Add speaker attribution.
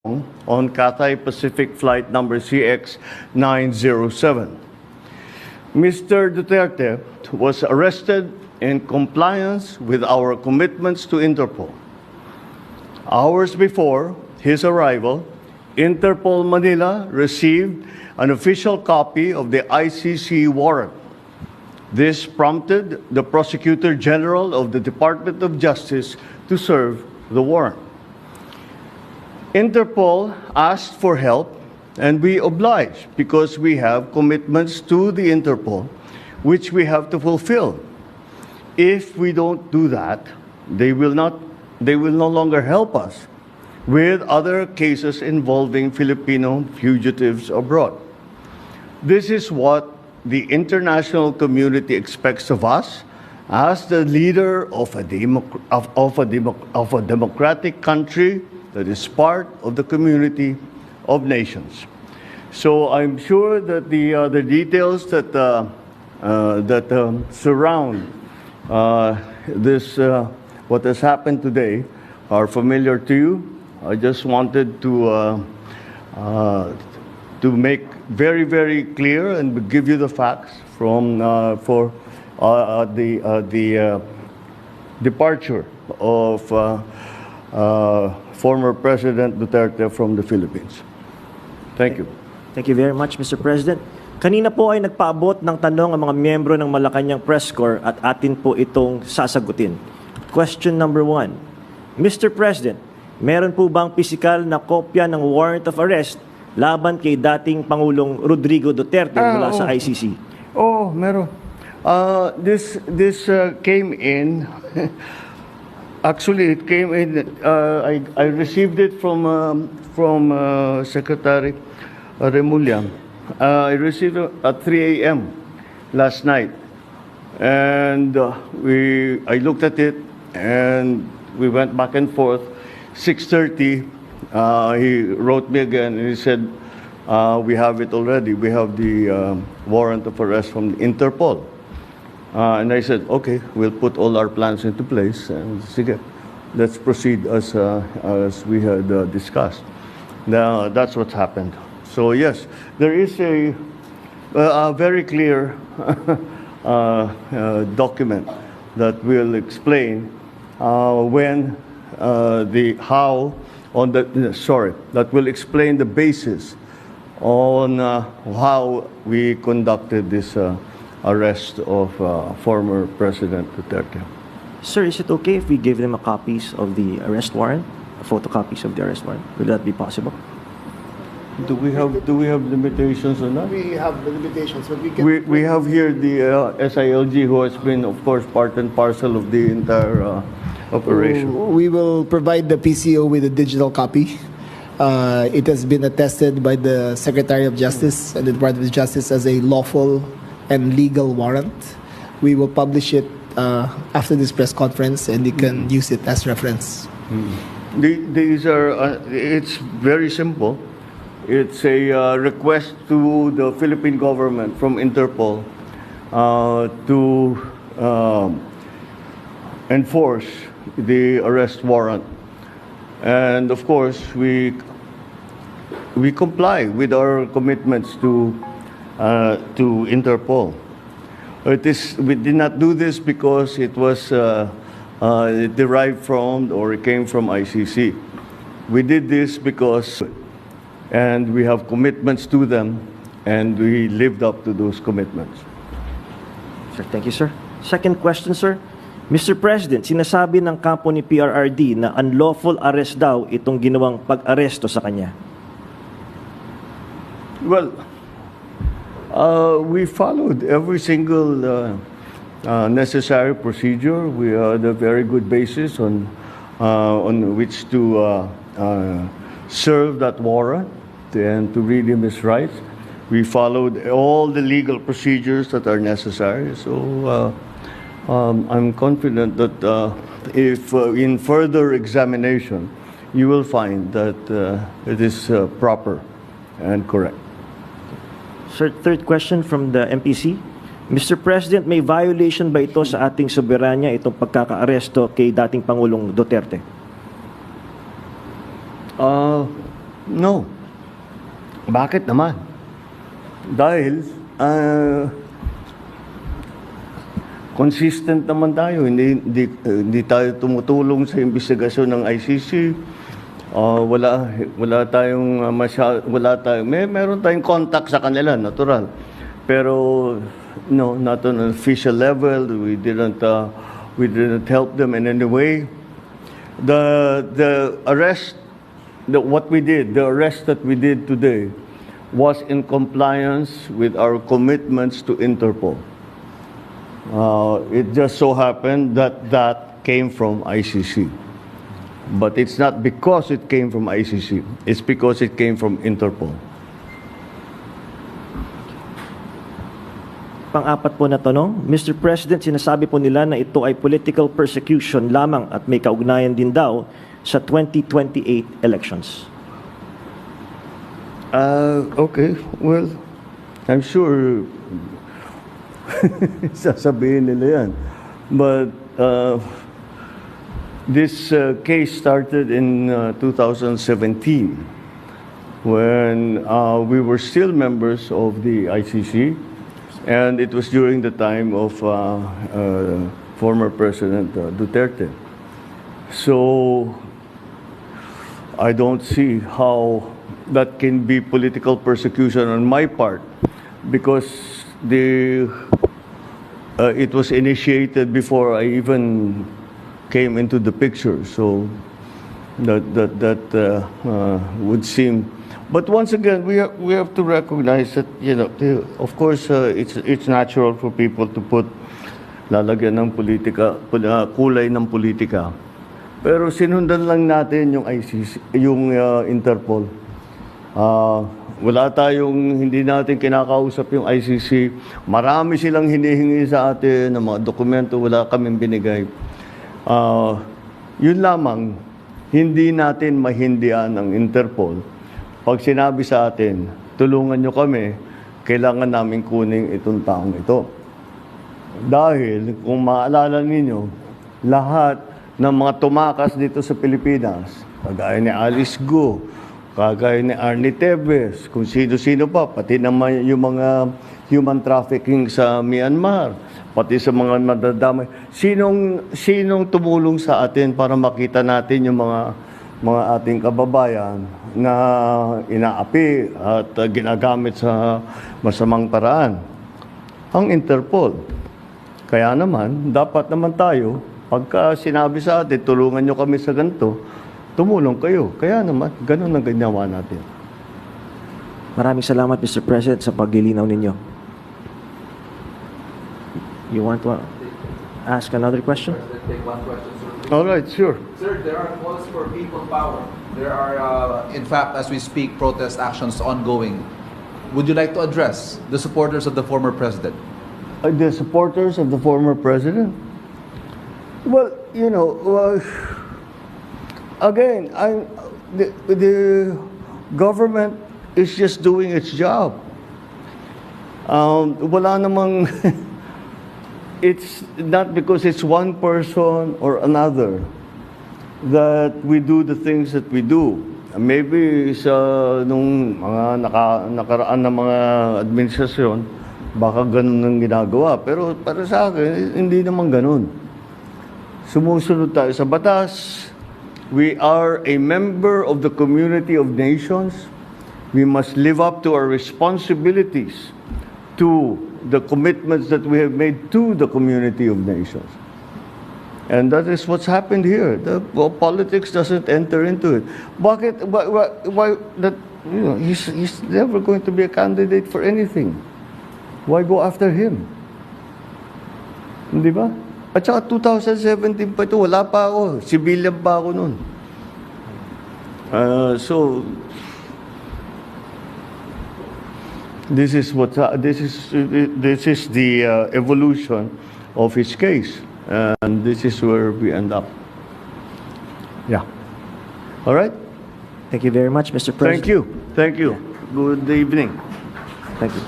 Speaker 1: on Cathay Pacific flight number CX-907. Mr. Duterte was arrested in compliance with our commitments to Interpol. Hours before his arrival, Interpol Manila received an official copy of the ICC warrant. This prompted the Prosecutor General of the Department of Justice to serve the warrant. Interpol asked for help, and we obliged because we have commitments to the Interpol, which we have to fulfill. If we don't do that, they will no longer help us with other cases involving Filipino fugitives abroad. This is what the international community expects of us as the leader of a democratic country that is part of the community of nations. So I'm sure that the details that surround this what has happened today are familiar to you. I just wanted to make very, very clear and give you the facts from for the departure of former President Duterte from the Philippines. Thank you.
Speaker 2: Thank you very much, Mr. President. Kanina po ay nagpaabot ng tanong ang mga miyembro ng Malacanang Press Corps at atin po itong sasagutin. Question number 1. Mr. President, meron po bang pisikal na kopya ng warrant of arrest laban kay dating Pangulong Rodrigo Duterte mula sa ICC?
Speaker 1: Oh, meron. This came in. Actually, it came in. I received it from Secretary Remulla. I received it at 3 a.m. last night, and I looked at it, and we went back and forth. 6:30, he wrote me again, and he said, "We have it already. We have the warrant of arrest from Interpol." And I said, "Okay, we'll put all our plans into place, and sige, let's proceed as we had discussed." Now that's what happened. So yes, there is a very clear document that will explain that will explain the basis on how we conducted this arrest of former President Duterte.
Speaker 2: Sir, is it okay if we give them a copies of the arrest warrant, photocopies of the arrest warrant? Will that be possible?
Speaker 1: Do we have limitations on that?
Speaker 3: We have the limitations, but
Speaker 1: We have here the SILG, who has been, of course, part and parcel of the entire operation.
Speaker 3: We will provide the PCO with a digital copy. It has been attested by the Secretary of Justice and the Department of Justice as a lawful and legal warrant. We will publish it after this press conference, and you can use it as reference.
Speaker 1: These are, it's very simple. It's a request to the Philippine government from Interpol to enforce the arrest warrant. And of course, we comply with our commitments to Interpol. We did not do this because it was derived from or it came from ICC. We did this because and we have commitments to them, and we lived up to those commitments.
Speaker 2: Sir, thank you, sir. Second question, sir. Mr. President, sinasabi ng kampo ni Pprrd na unlawful arrest daw itong ginawang pag-aresto sa kanya.
Speaker 1: Well, we followed every single necessary procedure. We had a very good basis on which to serve that warrant and to read him his rights. We followed all the legal procedures that are necessary. So I'm confident that if in further examination, you will find that it is proper and correct.
Speaker 2: Sir, third question from the MPC. Mr. President, may violation ba ito sa ating soberanya itong pagkaka-aresto kay dating Pangulong Duterte?
Speaker 1: No. Bakit naman? Dahil consistent naman tayo. Hindi tayo tumutulong sa investigasyon ng ICC. Wala tayong meron tayong contact sa kanila, natural. Pero no, not on an official level. We didn't help them in any way. The arrest that we did today was in compliance with our commitments to Interpol. It just so happened that came from ICC. But it's not because it came from ICC. It's because it came from Interpol.
Speaker 2: Pang-apat po na tanong, Mr. President, sinasabi po nila na ito ay political persecution lamang at may kaugnayan din daw sa 2028 elections.
Speaker 1: Okay. Well, I'm sure sasabihin nila yan. But this case started in 2017 when we were still members of the ICC, and it was during the time of former President Duterte. So I don't see how that can be political persecution on my part, because it was initiated before I even came into the picture. So that would seem. But once again, we have to recognize that, you know, of course, it's natural for people to put lalagyan ng politika, kulay ng politika. Pero sinundan lang natin yung ICC, yung Interpol. Hindi natin kinakausap yung ICC. Marami silang hinihingi sa atin ng mga dokumento, wala kaming binigay. Yun lamang, hindi natin mahindian ang Interpol. Pag sinabi sa atin, tulungan nyo kami, kailangan namin kunin itong taong ito. Dahil, kung maalala ninyo, lahat ng mga tumakas dito sa Pilipinas, kagaya ni Alice Go, kagaya ni Arnie Tevez, kung sino-sino pa, pati naman yung mga human trafficking sa Myanmar, pati sa mga madadamay. Sinong tumulong sa atin para makita natin yung mga ating kababayan na inaapi at ginagamit sa masamang paraan? Ang Interpol. Kaya naman, dapat naman tayo, pagka sinabi sa atin, tulungan nyo kami sa ganito, tumulong kayo. Kaya naman, ganun ang ginawa natin.
Speaker 2: Maraming salamat, Mr. President, sa paglilinaw ninyo. You want to ask another question?
Speaker 4: Take one question, sir.
Speaker 1: All right, sure.
Speaker 4: Sir, there are calls for people power. There are, in fact, as we speak, protest actions ongoing. Would you like to address the supporters of the former president?
Speaker 1: The supporters of the former president? Well, you know, again, the government is just doing its job. Wala namang, it's not because it's one person or another that we do the things that we do. Maybe sa nung mga nakaraan na mga administrasyon, baka ganun ang ginagawa. Pero para sa akin, hindi naman ganun. Sumusunod tayo sa batas. We are a member of the community of nations. We must live up to our responsibilities, to the commitments that we have made to the community of nations. And that is what's happened here. Politics doesn't enter into it. Bakit? Why that? You know, he's never going to be a candidate for anything. Why go after him? Hindi ba? At saka 2017 pa ito, wala pa ako. Civilian pa ako noon. So this is the evolution of his case, and this is where we end up. Yeah. All right.
Speaker 2: Thank you very much, Mr. President.
Speaker 1: Thank you. Thank you. Good evening.
Speaker 2: Thank you.